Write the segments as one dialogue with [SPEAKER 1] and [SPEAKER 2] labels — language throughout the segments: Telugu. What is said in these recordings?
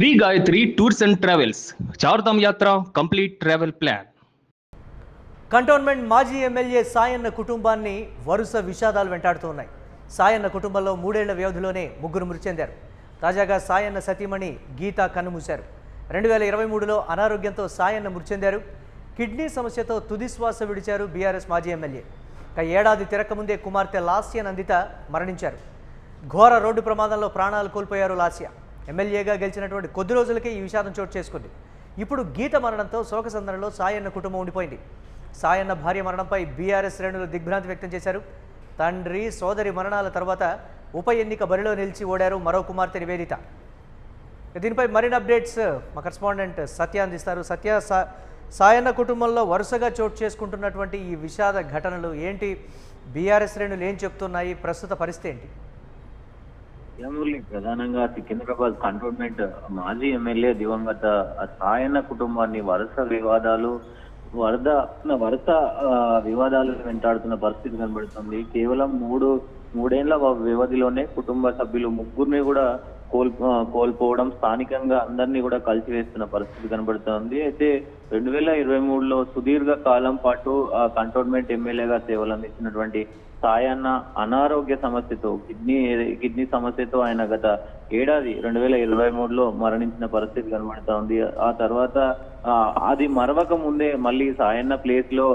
[SPEAKER 1] Shri Gayatri tours and travels Chardham యాత్ర కంప్లీట్ ట్రావెల్ ప్లాన్.
[SPEAKER 2] కంటోన్మెంట్ మాజీ ఎమ్మెల్యే సాయన్న కుటుంబాన్ని వరుస విషాదాలు వెంటాడుతూ ఉన్నాయి. సాయన్న కుటుంబంలో 3 ఏళ్ల వ్యవధిలోనే ముగ్గురు మృతి చెందారు. తాజాగా సాయన్న సతీమణి గీత కన్నుమూశారు. 2023లో అనారోగ్యంతో సాయన్న మృతి చెందారు. కిడ్నీ సమస్యతో తుది శ్వాస విడిచారు బీఆర్ఎస్ మాజీ ఎమ్మెల్యే. ఏడాది తిరక్కముందే కుమార్తె లాస్య నందిత మరణించారు. ఘోర రోడ్డు ప్రమాదంలో ప్రాణాలు కోల్పోయారు లాస్య. ఎమ్మెల్యేగా గెలిచినటువంటి కొద్ది రోజులకే ఈ విషాదం చోటు చేసుకుంది. ఇప్పుడు గీత మరణంతో శోకసందనలో సాయన్న కుటుంబం ఉండిపోయింది. సాయన్న భార్య మరణంపై బీఆర్ఎస్ శ్రేణులు దిగ్భ్రాంతి వ్యక్తం చేశారు. తండ్రి సోదరి మరణాల తర్వాత ఉప ఎన్నిక బరిలో నిలిచి ఓడారు మరో కుమార్తె నివేదిత. దీనిపై మరిన్ని అప్డేట్స్ మా కరెస్పాండెంట్ సత్య అందిస్తారు. సత్య, సాయన్న కుటుంబంలో వరుసగా చోటు చేసుకుంటున్నటువంటి ఈ విషాద ఘటనలు ఏంటి? బీఆర్ఎస్ శ్రేణులు ఏం చెప్తున్నాయి? ప్రస్తుత పరిస్థితి ఏంటి?
[SPEAKER 3] ప్రధానంగా సికింద్రాబాద్ కంటోన్మెంట్ మాజీ ఎమ్మెల్యే దివంగత సాయన్న కుటుంబాన్ని వరుస వివాదాలు వెంటాడుతున్న పరిస్థితి కనబడుతుంది. కేవలం మూడేళ్ల వ్యవధిలోనే కుటుంబ సభ్యులు ముగ్గురిని కూడా కోల్పోవడం, స్థానికంగా అందరినీ కూడా కలిసివేస్తున్న పరిస్థితి కనబడుతోంది. అయితే 2023లో సుదీర్ఘ కాలం పాటు కంటోన్మెంట్ ఎమ్మెల్యేగా సేవలు అందించినటువంటి సాయన్న అనారోగ్య సమస్యతో కిడ్నీ సమస్యతో ఆయన గత ఏడాది 2023లో మరణించిన పరిస్థితి కనబడుతా ఉంది. ఆ తర్వాత అది మరవక ముందే మళ్ళీ సాయన్న ప్లేస్ లో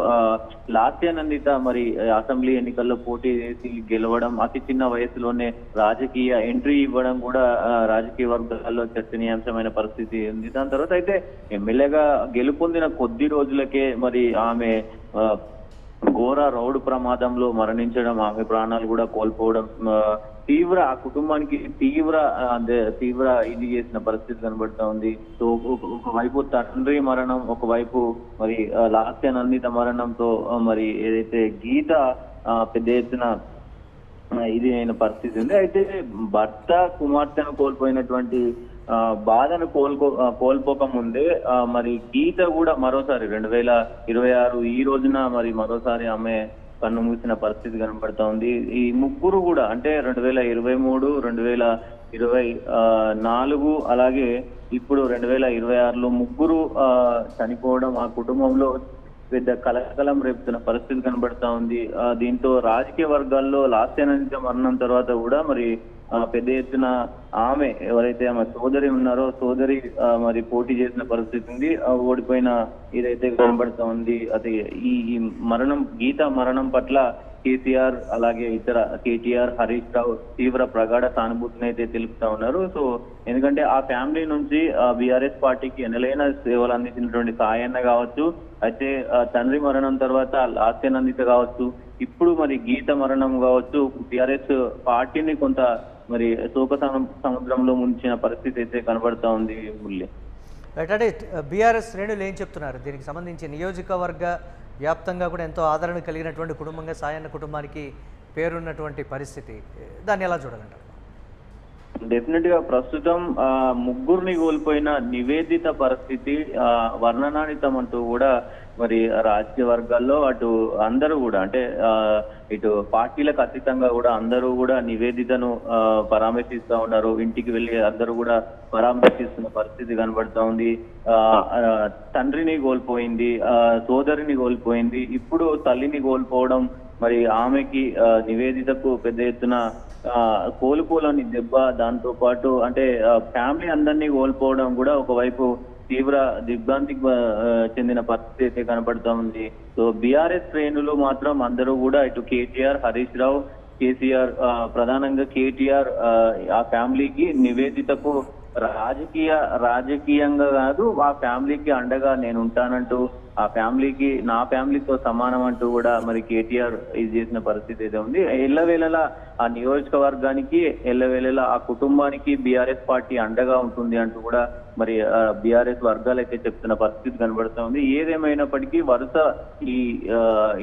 [SPEAKER 3] లాస్య నందిత మరి అసెంబ్లీ ఎన్నికల్లో పోటీ చేసి గెలవడం, అతి చిన్న వయసులోనే రాజకీయ ఎంట్రీ ఇవ్వడం కూడా రాజకీయ వర్గాల్లో చర్చనీయాంశమైన పరిస్థితి ఉంది. దాని తర్వాత అయితే ఎమ్మెల్యేగా గెలుపొందిన కొద్ది రోజులకే మరి ఆమె ఘోర రోడ్డు ప్రమాదంలో మరణించడం, ఆమె ప్రాణాలు కూడా కోల్పోవడం ఆ కుటుంబానికి తీవ్ర ఇది చేసిన పరిస్థితి కనబడుతా ఉంది. సో ఒకవైపు తండ్రి మరణం, ఒకవైపు మరి లాస్య నందిత మరణంతో మరి ఏదైతే గీత పెద్ద ఎత్తున ఇది అయిన పరిస్థితి ఉంది. అయితే భర్త కుమార్తెను కోల్పోయినటువంటి బాధను కోల్పోక ముందే మరి గీత కూడా మరోసారి 2026 ఈ రోజున మరి మరోసారి ఆమె కన్ను మూసిన పరిస్థితి కనబడతా ఉంది. ఈ ముగ్గురు కూడా అంటే 2023, 2024 అలాగే ఇప్పుడు 2026లో ముగ్గురు చనిపోవడం ఆ కుటుంబంలో పెద్ద కలకలం రేపుతున్న పరిస్థితి కనబడతా ఉంది. దీంతో రాజకీయ వర్గాల్లో లాస్య నందిత మరణం తర్వాత కూడా మరి పెద్ద ఎత్తున ఆమె ఎవరైతే ఆమె సోదరి ఉన్నారో సోదరి మరి పోటీ చేసిన పరిస్థితి ఉంది. ఓడిపోయిన ఇదైతే కనబడతా ఉంది. అది ఈ గీత మరణం పట్ల కేసీఆర్ అలాగే ఇతర కేటీఆర్, హరీష్ రావు తీవ్ర ప్రగాఢ సానుభూతిని అయితే తెలుపుతా ఉన్నారు. సో ఎందుకంటే ఆ ఫ్యామిలీ నుంచి బీఆర్ఎస్ పార్టీకి ఎనలేని సేవలు అందించినటువంటి సాయన్న కావచ్చు, అయితే తండ్రి మరణం తర్వాత లాస్య నందిత కావచ్చు, ఇప్పుడు మరి గీత మరణం కావచ్చు, బీఆర్ఎస్ పార్టీని కొంత మరి శోక సముద్రంలో ముంచిన పరిస్థితి అయితే కనబడతా ఉంది. మురళి,
[SPEAKER 2] అంటే బీఆర్ఎస్ శ్రేణులు ఏం చెప్తున్నారు దీనికి సంబంధించి? నియోజకవర్గ వ్యాప్తంగా కూడా ఎంతో ఆదరణ కలిగినటువంటి కుటుంబంగా సాయన్న కుటుంబానికి పేరున్నటువంటి పరిస్థితి, దాన్ని ఎలా చూడాలంటారు?
[SPEAKER 3] డెఫినెట్ గా ప్రస్తుతం ముగ్గురిని కోల్పోయిన నివేదిత పరిస్థితి వర్ణనాతీతం అంటూ కూడా మరి రాజకీయ వర్గాల్లో అటు అందరూ కూడా అంటే ఇటు పార్టీలకు అతీతంగా కూడా అందరూ కూడా నివేదితను పరామర్శిస్తా ఉన్నారు. ఇంటికి వెళ్ళి అందరూ కూడా పరామర్శిస్తున్న పరిస్థితి కనబడతా ఉంది. తండ్రిని కోల్పోయింది, సోదరిని కోల్పోయింది, ఇప్పుడు తల్లిని కోల్పోవడం, మరి ఆమెకి నివేదితకు పెద్ద ఎత్తున కోలుకోలేని దెబ్బ, దాంతో పాటు అంటే ఫ్యామిలీ అందరినీ కోల్పోవడం కూడా ఒకవైపు తీవ్ర దిగ్భ్రాంతికి చెందిన పరిస్థితి అయితే కనబడుతూ ఉంది. సో బీఆర్ఎస్ శ్రేణులు మాత్రం అందరూ కూడా ఇటు కేటీఆర్, హరీష్ రావు, కేసీఆర్, ప్రధానంగా కేటీఆర్ ఆ ఫ్యామిలీకి నివేదితకు రాజకీయంగా కాదు ఆ ఫ్యామిలీకి అండగా నేను ఉంటానంటూ, ఆ ఫ్యామిలీకి నా ఫ్యామిలీతో సమానం అంటూ కూడా మరి కేటీఆర్ ఇది చేసిన పరిస్థితి అయితే ఉంది. ఎల్లవేళలా ఆ నియోజకవర్గానికి, ఎల్లవేళలా ఆ కుటుంబానికి బీఆర్ఎస్ పార్టీ అండగా ఉంటుంది అంటూ కూడా మరి బీఆర్ఎస్ వర్గాలు అయితే చెప్తున్న పరిస్థితి కనబడుతూ ఉంది. ఏదేమైనప్పటికీ వరుస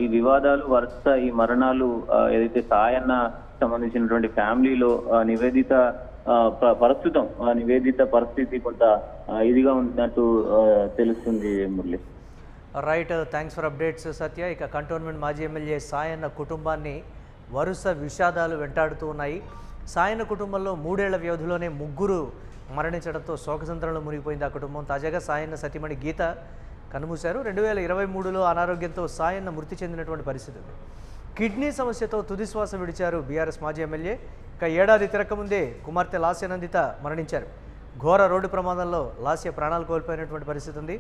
[SPEAKER 3] ఈ వివాదాలు, వరుస ఈ మరణాలు ఏదైతే సాయన్న సంబంధించినటువంటి ఫ్యామిలీలో ప్రస్తుతం నివేదిత పరిస్థితి కొంత ఇదిగా ఉన్నట్టు తెలుస్తుంది. Murali,
[SPEAKER 2] right, thanks for updates Satya. ఇక కంటోన్మెంట్ మాజీ ఎమ్మెల్యే సాయన్న కుటుంబాన్ని వరుస విషాదాలు వెంటాడుతూ ఉన్నాయి. సాయన్న కుటుంబంలో 3 ఏళ్ల వ్యవధిలోనే ముగ్గురు మరణించడంతో శోకసంద్రంలో మునిగిపోయింది ఆ కుటుంబం. తాజాగా సాయన్న సతీమణి గీత కన్నుమూశారు. 2023లో అనారోగ్యంతో సాయన్న మృతి చెందినటువంటి పరిస్థితి ఉంది. కిడ్నీ సమస్యతో తుదిశ్వాస విడిచారు బీఆర్ఎస్ మాజీ ఎమ్మెల్యే. ఇక ఏడాది తిరగకముందే కుమార్తె లాస్యనందిత మరణించారు. ఘోర రోడ్డు ప్రమాదంలో లాస్య ప్రాణాలు కోల్పోయినటువంటి పరిస్థితి ఉంది.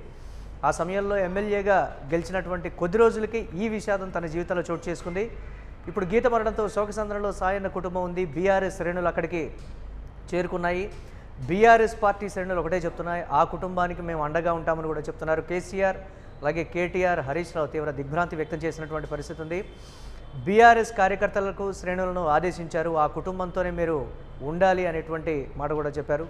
[SPEAKER 2] ఆ సమయంలో ఎమ్మెల్యేగా గెలిచినటువంటి కొద్ది రోజులకి ఈ విషాదం తన జీవితంలో చోటు చేసుకుంది. ఇప్పుడు గీత మరణంతో శోకసంద్రంలో సాయన్న కుటుంబం ఉంది. బీఆర్ఎస్ శ్రేణులు అక్కడికి చేరుకున్నాయి. బీఆర్ఎస్ పార్టీ శ్రేణులు ఒకటే చెప్తున్నాయి, ఆ కుటుంబానికి మేము అండగా ఉంటామని కూడా చెప్తున్నారు. కేసీఆర్ అలాగే కేటీఆర్, హరీష్ రావు తీవ్ర దిగ్భ్రాంతి వ్యక్తం చేసినటువంటి పరిస్థితి ఉంది. బీఆర్ఎస్ కార్యకర్తలకు శ్రేణులను ఆదేశించారు, ఆ కుటుంబంతోనే మీరు ఉండాలి అనేటువంటి మాట కూడా చెప్పారు.